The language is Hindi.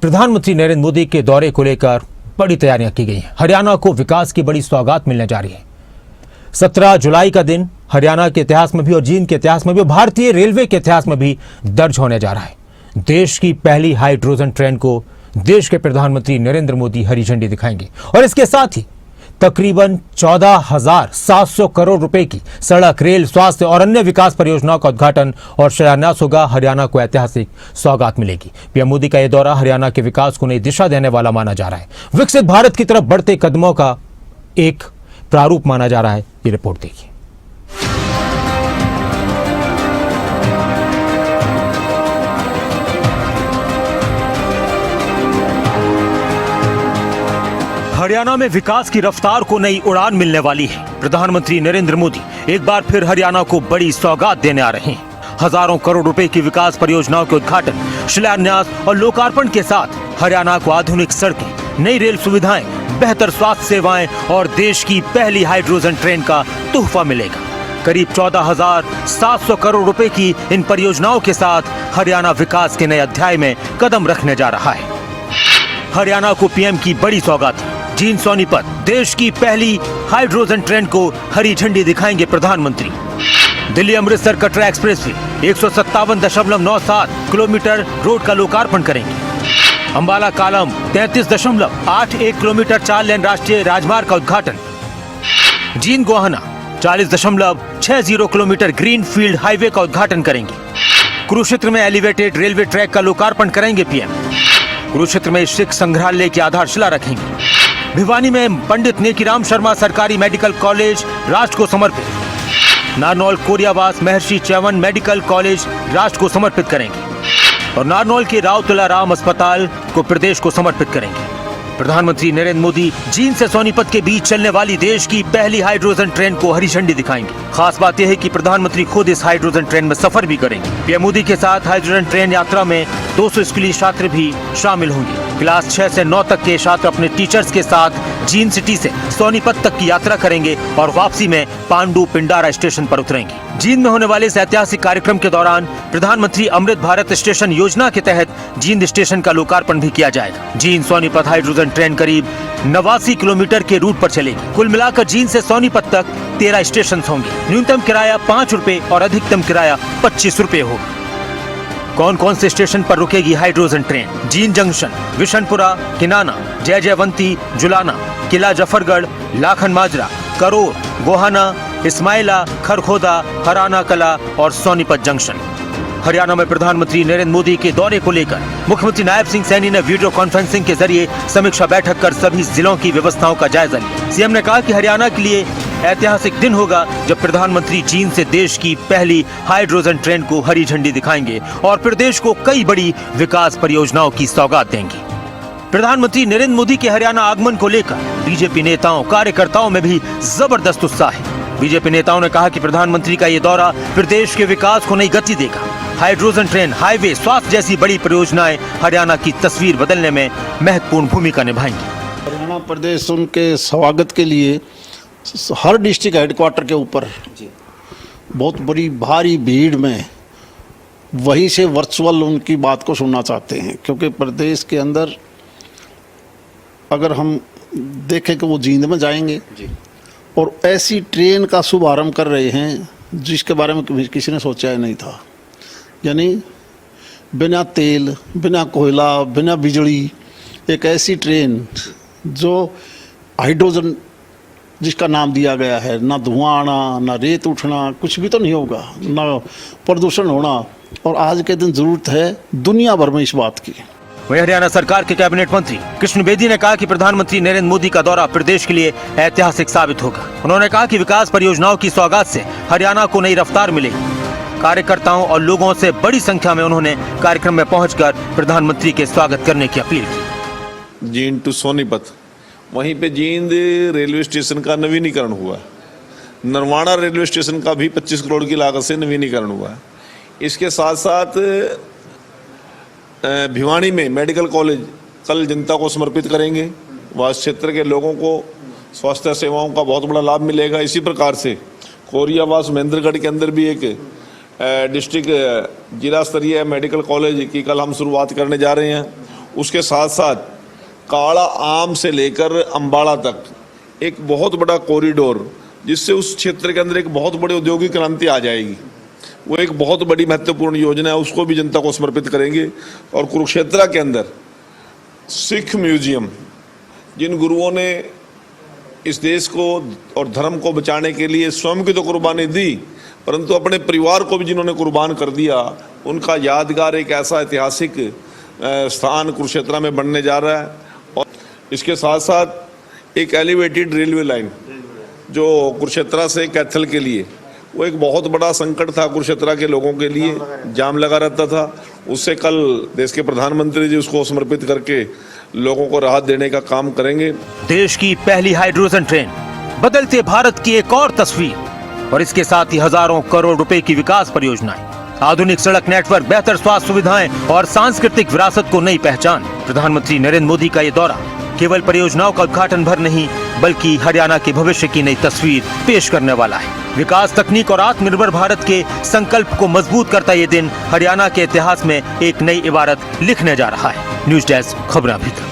प्रधानमंत्री नरेंद्र मोदी के दौरे को लेकर बड़ी तैयारियां की गई हैं। हरियाणा को विकास की बड़ी सौगात मिलने जा रही है। 17 जुलाई का दिन हरियाणा के इतिहास में भी और जींद के इतिहास में भी और भारतीय रेलवे के इतिहास में भी दर्ज होने जा रहा है। देश की पहली हाइड्रोजन ट्रेन को देश के प्रधानमंत्री नरेंद्र मोदी हरी झंडी दिखाएंगे और इसके साथ ही तकरीबन 14,700 करोड़ रुपए की सड़क, रेल, स्वास्थ्य और अन्य विकास परियोजनाओं का उद्घाटन और शिलान्यास होगा। हरियाणा को ऐतिहासिक सौगात मिलेगी। पीएम मोदी का यह दौरा हरियाणा के विकास को नई दिशा देने वाला माना जा रहा है। विकसित भारत की तरफ बढ़ते कदमों का एक प्रारूप माना जा रहा है। ये रिपोर्ट देखिए। हरियाणा में विकास की रफ्तार को नई उड़ान मिलने वाली है। प्रधानमंत्री नरेंद्र मोदी एक बार फिर हरियाणा को बड़ी सौगात देने आ रहे हैं। हजारों करोड़ रुपए की विकास परियोजनाओं के उद्घाटन, शिलान्यास और लोकार्पण के साथ हरियाणा को आधुनिक सड़कें, नई रेल सुविधाएं, बेहतर स्वास्थ्य सेवाएं और देश की पहली हाइड्रोजन ट्रेन का तोहफा मिलेगा। करीब 14,700 करोड़ रुपए की इन परियोजनाओं के साथ हरियाणा विकास के नए अध्याय में कदम रखने जा रहा है। हरियाणा को पीएम की बड़ी सौगात। जींद सोनीपत देश की पहली हाइड्रोजन ट्रेन को हरी झंडी दिखाएंगे प्रधानमंत्री। Delhi Amritsar Katra express way 157.97 kilometre road का लोकार्पण करेंगे। अंबाला कालम 33.81 किलोमीटर 4 लेन राष्ट्रीय राजमार्ग का उद्घाटन। Jind Gohana 40.60 kilometre green field highway का उद्घाटन करेंगे। कुरुक्षेत्र में एलिवेटेड रेलवे ट्रैक का लोकार्पण करेंगे पीएम। कुरुक्षेत्र में सिख संग्रहालय की आधारशिला रखेंगे। भिवानी में पंडित नेकीराम शर्मा सरकारी मेडिकल कॉलेज राष्ट्र को समर्पित। नारनौल कोरियावास महर्षि च्यवन मेडिकल कॉलेज राष्ट्र को समर्पित करेंगे और नारनौल के राव तुलाराम अस्पताल को प्रदेश को समर्पित करेंगे। प्रधानमंत्री नरेंद्र मोदी जींद से सोनीपत के बीच चलने वाली देश की पहली हाइड्रोजन ट्रेन को हरी झंडी दिखाएंगे। खास बात यह है कि प्रधानमंत्री खुद इस हाइड्रोजन ट्रेन में सफर भी करेंगे। पीएम मोदी के साथ हाइड्रोजन ट्रेन यात्रा में 200 स्कूली छात्र भी शामिल होंगे। क्लास 6 से 9 तक के छात्र अपने टीचर्स के साथ जींद सिटी से सोनीपत तक की यात्रा करेंगे और वापसी में पांडु पिंडारा स्टेशन पर उतरेंगे। जींद में होने वाले इस ऐतिहासिक कार्यक्रम के दौरान प्रधानमंत्री अमृत भारत स्टेशन योजना के तहत जींद स्टेशन का लोकार्पण भी किया जाएगा। जींद सोनीपत हाइड्रोजन ट्रेन करीब 89 किलोमीटर के रूट पर चलेगी। कुल मिलाकर जींद से सोनीपत तक 13 स्टेशन होंगे। न्यूनतम किराया 5 रुपए और अधिकतम किराया 25 रुपए होगा। कौन कौन से स्टेशन पर रुकेगी हाइड्रोजन ट्रेन? जींद जंक्शन, विशनपुरा, किनाना, जय जयवंती, जुलाना, किला जफरगढ़, लाखन माजरा, करोर, गोहाना, इस्माइला, खरखोदा, हराना कला और सोनीपत जंक्शन। हरियाणा में प्रधानमंत्री नरेंद्र मोदी के दौरे को लेकर मुख्यमंत्री नायब सिंह सैनी ने वीडियो कॉन्फ्रेंसिंग के जरिए समीक्षा बैठक कर सभी जिलों की व्यवस्थाओं का जायजा लिया। सीएम ने कहा कि हरियाणा के लिए ऐतिहासिक दिन होगा जब प्रधानमंत्री जींद से देश की पहली हाइड्रोजन ट्रेन को हरी झंडी दिखाएंगे और प्रदेश को कई बड़ी विकास परियोजनाओं की सौगात देंगे। प्रधानमंत्री नरेंद्र मोदी के हरियाणा आगमन को लेकर बीजेपी नेताओं, कार्यकर्ताओं में भी जबरदस्त उत्साह है। बीजेपी नेताओं ने कहा कि प्रधानमंत्री का ये दौरा प्रदेश के विकास को नई गति देगा। हाइड्रोजन ट्रेन, हाईवे, स्वास्थ्य जैसी बड़ी परियोजनाएं हरियाणा की तस्वीर बदलने में महत्वपूर्ण भूमिका निभाएंगी। हरियाणा प्रदेश उनके स्वागत के लिए हर डिस्ट्रिक्ट हेडक्वार्टर के ऊपर बहुत बड़ी भारी भीड़ में वहीं से वर्चुअल उनकी बात को सुनना चाहते हैं, क्योंकि प्रदेश के अंदर अगर हम देखें कि वो जींद में जाएंगे और ऐसी ट्रेन का शुभारंभ कर रहे हैं जिसके बारे में किसी ने सोचा ही नहीं था। यानी बिना तेल, बिना कोयला, बिना बिजली एक ऐसी ट्रेन जो हाइड्रोजन जिसका नाम दिया गया है, ना धुआं आना, ना रेत उठना, कुछ भी तो नहीं होगा, ना प्रदूषण होना। और आज के दिन जरूरत है दुनिया भर में इस बात की। वहीं हरियाणा सरकार के कैबिनेट मंत्री कृष्ण बेदी ने कहा कि प्रधानमंत्री नरेंद्र मोदी का दौरा प्रदेश के लिए ऐतिहासिक साबित होगा। उन्होंने कहा कि विकास परियोजनाओं की सौगात से हरियाणा को नई रफ्तार मिलेगी। कार्यकर्ताओं और लोगों से बड़ी संख्या में उन्होंने कार्यक्रम में पहुंचकर प्रधानमंत्री के स्वागत करने की अपील की। जींद टू सोनीपत, वहीं पे जींद रेलवे स्टेशन का नवीनीकरण हुआ। नरवाड़ा रेलवे स्टेशन का भी 25 करोड़ की लागत से नवीनीकरण हुआ। इसके साथ साथ भिवानी में मेडिकल कॉलेज कल जनता को समर्पित करेंगे। वह क्षेत्र के लोगों को स्वास्थ्य सेवाओं का बहुत बड़ा लाभ मिलेगा। इसी प्रकार से कोरियावास महेंद्रगढ़ के अंदर भी एक डिस्ट्रिक्ट जिला स्तरीय मेडिकल कॉलेज की कल हम शुरुआत करने जा रहे हैं उसके साथ साथ काला आम से लेकर अंबाला तक एक बहुत बड़ा कॉरिडोर, जिससे उस क्षेत्र के अंदर एक बहुत बड़ी औद्योगिक क्रांति आ जाएगी। वो एक बहुत बड़ी महत्वपूर्ण योजना है, उसको भी जनता को समर्पित करेंगे। और कुरुक्षेत्र के अंदर सिख म्यूजियम, जिन गुरुओं ने इस देश को और धर्म को बचाने के लिए स्वयं की तो कुर्बानी दी, परंतु अपने परिवार को भी जिन्होंने कुर्बान कर दिया, उनका यादगार एक ऐसा ऐतिहासिक स्थान कुरुक्षेत्र में बनने जा रहा है। और इसके साथ साथ एक एलिवेटेड रेलवे लाइन जो कुरुक्षेत्र से कैथल के लिए, वो एक बहुत बड़ा संकट था कुरुक्षेत्र के लोगों के लिए, जाम लगा रहता था। उससे कल देश के प्रधानमंत्री जी उसको समर्पित करके लोगों को राहत देने का काम करेंगे। देश की पहली हाइड्रोजन ट्रेन, बदलते भारत की एक और तस्वीर, और इसके साथ ही हजारों करोड़ रुपए की विकास परियोजनाएं, आधुनिक सड़क नेटवर्क, बेहतर स्वास्थ्य सुविधाएं और सांस्कृतिक विरासत को नई पहचान। प्रधानमंत्री नरेंद्र मोदी का ये दौरा केवल परियोजनाओं का उद्घाटन भर नहीं, बल्कि हरियाणा के भविष्य की नई तस्वीर पेश करने वाला है। विकास, तकनीक और आत्मनिर्भर भारत के संकल्प को मजबूत करता ये दिन हरियाणा के इतिहास में एक नई इबारत लिखने जा रहा है। न्यूज डेस्क, खबरें अभी तक।